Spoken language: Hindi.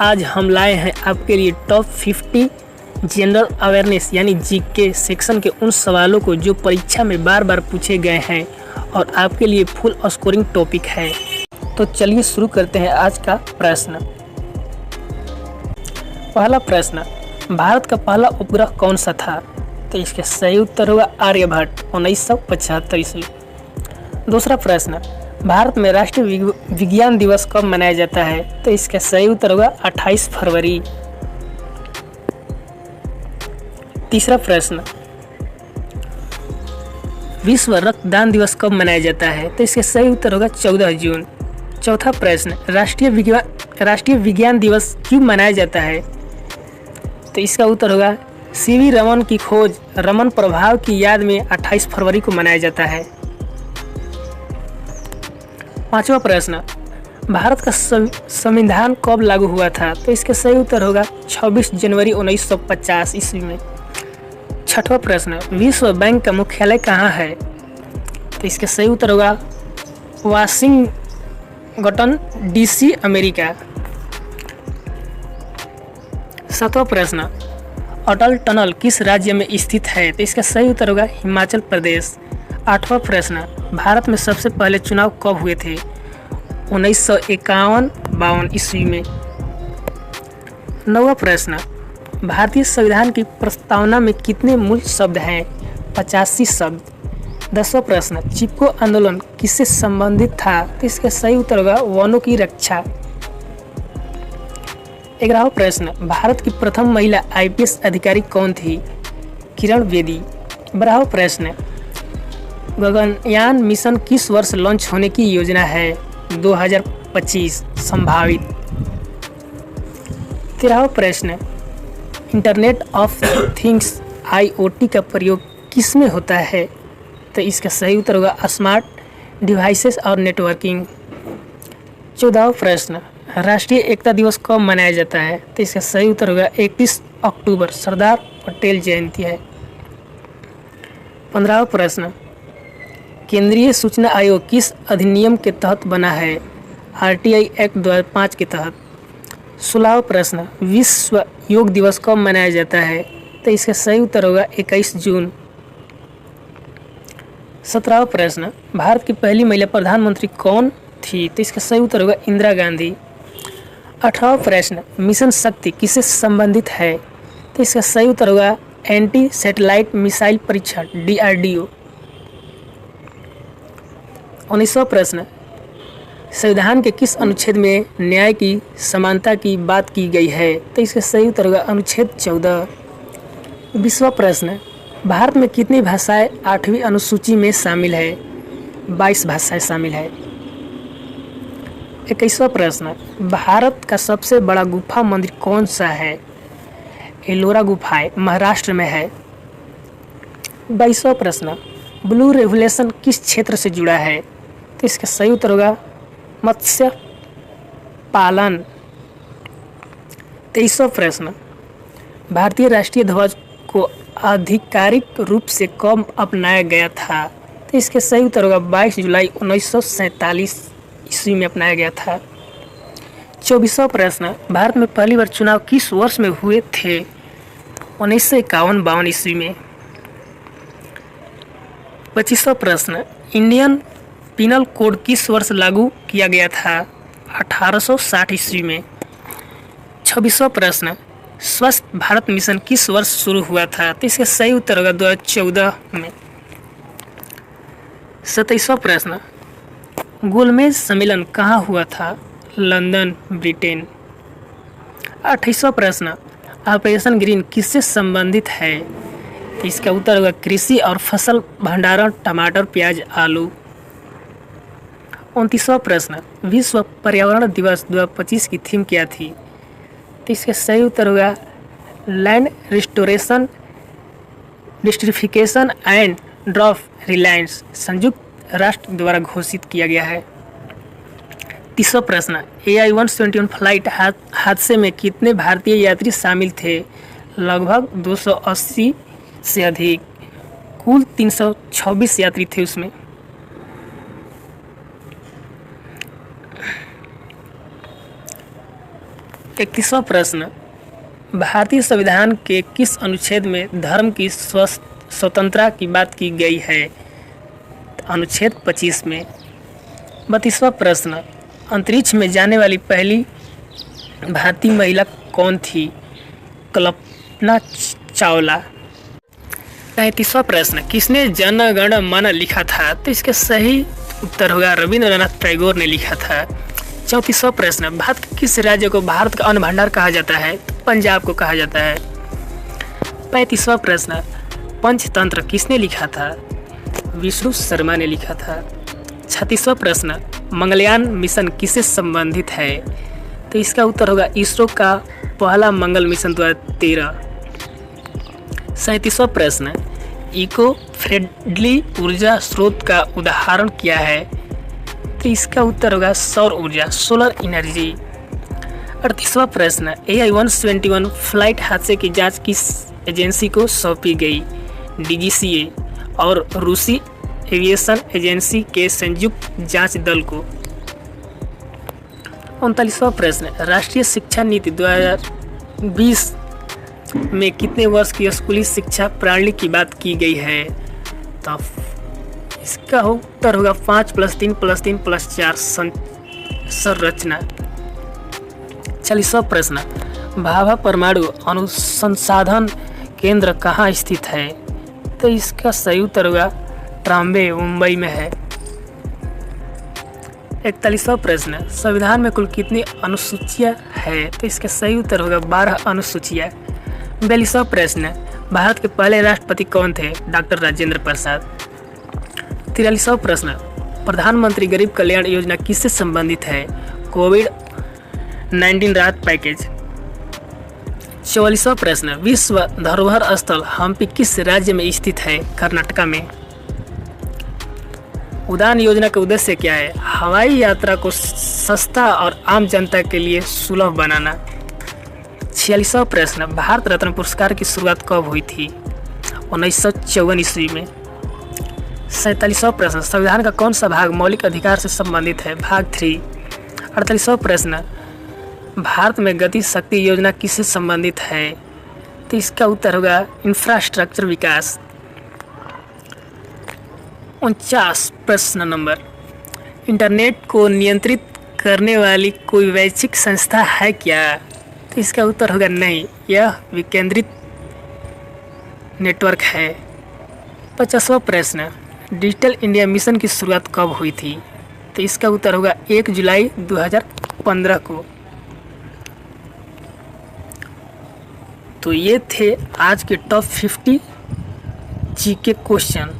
आज हम लाए हैं आपके लिए टॉप 50 जनरल अवेयरनेस यानी जीके सेक्शन के उन सवालों को जो परीक्षा में बार बार पूछे गए हैं और आपके लिए फुल स्कोरिंग टॉपिक है। तो चलिए शुरू करते हैं आज का प्रश्न। पहला प्रश्न, भारत का पहला उपग्रह कौन सा था? तो इसका सही उत्तर होगा आर्यभट्ट 1975 ईस्वी। दूसरा प्रश्न, भारत में राष्ट्रीय विज्ञान दिवस कब मनाया जाता है? तो इसका सही उत्तर होगा 28 फरवरी। तीसरा प्रश्न, विश्व रक्तदान दिवस कब मनाया जाता है? तो इसका सही उत्तर होगा 14 जून। चौथा प्रश्न, राष्ट्रीय विज्ञान दिवस क्यों मनाया जाता है? तो इसका उत्तर होगा सीवी रमन की खोज रमन प्रभाव की याद में 28 फरवरी को मनाया जाता है। पांचवा प्रश्न, भारत का संविधान कब लागू हुआ था? तो इसका सही उत्तर होगा 26 जनवरी 1950 ईस्वी में। छठवां प्रश्न, विश्व बैंक का मुख्यालय कहाँ है? तो इसका सही उत्तर होगा वाशिंगटन डीसी, अमेरिका। सातवां प्रश्न, अटल टनल किस राज्य में स्थित है? तो इसका सही उत्तर होगा हिमाचल प्रदेश। आठवां प्रश्न, भारत में सबसे पहले चुनाव कब हुए थे? 1951-52 ईस्वी में। नौवां प्रश्न, भारतीय संविधान की प्रस्तावना में कितने मूल शब्द हैं? 85 शब्द। 10वां प्रश्न, चिपको आंदोलन किससे संबंधित था? तो इसका सही उत्तर होगा वनों की रक्षा। 11वां प्रश्न, भारत की प्रथम महिला IPS अधिकारी कौन थी? किरण बेदी। 12वां प्रश्न, गगनयान मिशन किस वर्ष लॉन्च होने की योजना है? 2025 संभावित। 13वां प्रश्न, इंटरनेट ऑफ थिंग्स IoT का प्रयोग किस में होता है? तो इसका सही उत्तर होगा स्मार्ट डिवाइसेस और नेटवर्किंग। 14वां प्रश्न, राष्ट्रीय एकता दिवस कब मनाया जाता है? तो इसका सही उत्तर होगा 31 अक्टूबर, सरदार पटेल जयंती है। 15वां प्रश्न, केंद्रीय सूचना आयोग किस अधिनियम के तहत बना है? RTI एक्ट 2005 के तहत। 16वां प्रश्न, विश्व योग दिवस कब मनाया जाता है? तो इसका सही उत्तर होगा 21 जून। 17वां प्रश्न, भारत की पहली महिला प्रधानमंत्री कौन थी? तो इसका सही उत्तर होगा इंदिरा गांधी। 18वां प्रश्न, मिशन शक्ति किससे संबंधित है? तो इसका सही उत्तर होगा एंटी सैटेलाइट मिसाइल परीक्षण DRDO। 19वां प्रश्न, संविधान के किस अनुच्छेद में न्याय की समानता की बात की गई है? तो इसका सही उत्तर होगा अनुच्छेद 14। 20वां प्रश्न, भारत में कितनी भाषाएं 8वीं अनुसूची में शामिल है? 22 भाषाएं शामिल है। 21वां प्रश्न, भारत का सबसे बड़ा गुफा मंदिर कौन सा है? एलोरा गुफाएं महाराष्ट्र में है। 22वां प्रश्न, ब्लू रेवोल्यूशन किस क्षेत्र से जुड़ा है? तो इसका सही उत्तर होगा मत्स्य पालन। 23वां प्रश्न, भारतीय राष्ट्रीय ध्वज को आधिकारिक रूप से कब अपनाया गया था? तो इसके सही उत्तर होगा 22 जुलाई 1947 ईस्वी में अपनाया गया था। 24वां प्रश्न, भारत में पहली बार चुनाव किस वर्ष में हुए थे? 1951-52 ईस्वी में। 25वां प्रश्न, इंडियन पिनल कोड किस वर्ष लागू किया गया था? 1860 ईस्वी में। 26वां प्रश्न, स्वच्छ भारत मिशन किस वर्ष शुरू हुआ था? तो इसका सही उत्तर होगा 2014 में। 27वां प्रश्न, गोलमेज सम्मेलन कहाँ हुआ था? London, Britain. 28वां प्रश्न, ऑपरेशन ग्रीन किससे संबंधित है? तो इसका उत्तर होगा कृषि और फसल भंडारण, टमाटर, प्याज, आलू। 29वां प्रश्न, विश्व पर्यावरण दिवस 2025 की थीम क्या थी? तो इसका सही उत्तर होगा land restoration, desertification and drought resilience, संयुक्त राष्ट्र द्वारा घोषित किया गया है। 30वां प्रश्न, AI-171 फ्लाइट हादसे में कितने भारतीय यात्री शामिल थे? लगभग 280 से अधिक, कुल 326 यात्री थे उसमें। 31वां प्रश्न, भारतीय संविधान के किस अनुच्छेद में धर्म की स्वतंत्रता की बात की गई है? अनुच्छेद 25 में। 32वां प्रश्न, अंतरिक्ष में जाने वाली पहली भारतीय महिला कौन थी? कल्पना चावला। 33वां प्रश्न, किसने जन गण मन लिखा था? तो इसका सही उत्तर होगा रविंद्रनाथ टैगोर ने लिखा था। 34वां प्रश्न, भारत के किस राज्य को भारत का अन्न भंडार कहा जाता है? पंजाब को कहा जाता है। 35वां प्रश्न, पंचतंत्र किसने लिखा था? विष्णु शर्मा ने लिखा था। 36वां प्रश्न, मंगलयान मिशन किससे संबंधित है? तो इसका उत्तर होगा इसरो का पहला मंगल मिशन 2013। 37वां प्रश्न, इको फ्रेंडली ऊर्जा स्रोत का उदाहरण क्या है? तो इसका उत्तर होगा सौर ऊर्जा, सोलर एनर्जी। 38वां प्रश्न, AI-171 फ्लाइट हादसे की जांच किस एजेंसी को सौंपी गई? DGCA और रूसी एविएशन एजेंसी के संयुक्त जांच दल को। 39वां प्रश्न, राष्ट्रीय शिक्षा नीति 2020 में कितने वर्ष की स्कूली शिक्षा प्रणाली की बात की गई है? तो इसका उत्तर होगा 5+3+3+4 संरचना। 40वां प्रश्न, भाभा परमाणु अनुसंधान केंद्र कहाँ स्थित है? तो इसका सही उत्तर होगा ट्राम्बे, मुंबई में है। 41वां प्रश्न, संविधान में कुल कितनी अनुसूचियां है? तो इसका सही उत्तर होगा 12 अनुसूचियां। 42वां प्रश्न, भारत के पहले राष्ट्रपति कौन थे? डॉक्टर राजेंद्र प्रसाद। 43वां प्रश्न, प्रधानमंत्री गरीब कल्याण योजना किससे संबंधित है? कोविड-19 राहत पैकेज। 44वां प्रश्न, विश्व धरोहर स्थल हम्पी किस राज्य में स्थित है? कर्नाटका में। उड़ान योजना का उद्देश्य क्या है? हवाई यात्रा को सस्ता और आम जनता के लिए सुलभ बनाना। 46वां प्रश्न, भारत रत्न पुरस्कार की शुरुआत कब हुई थी? 1954 ईस्वी में। 47वां प्रश्न, संविधान का कौन सा भाग मौलिक अधिकार से संबंधित है? भाग 3। 48वां प्रश्न, भारत में गति शक्ति योजना किससे संबंधित है? तो इसका उत्तर होगा इंफ्रास्ट्रक्चर विकास। 49 प्रश्न नंबर, इंटरनेट को नियंत्रित करने वाली कोई वैश्विक संस्था है क्या? तो इसका उत्तर होगा नहीं, यह विकेंद्रित नेटवर्क है। 50वां प्रश्न, डिजिटल इंडिया मिशन की शुरुआत कब हुई थी? तो इसका उत्तर होगा 1 जुलाई 2015 को। तो ये थे आज के टॉप 50 जीके क्वेश्चन।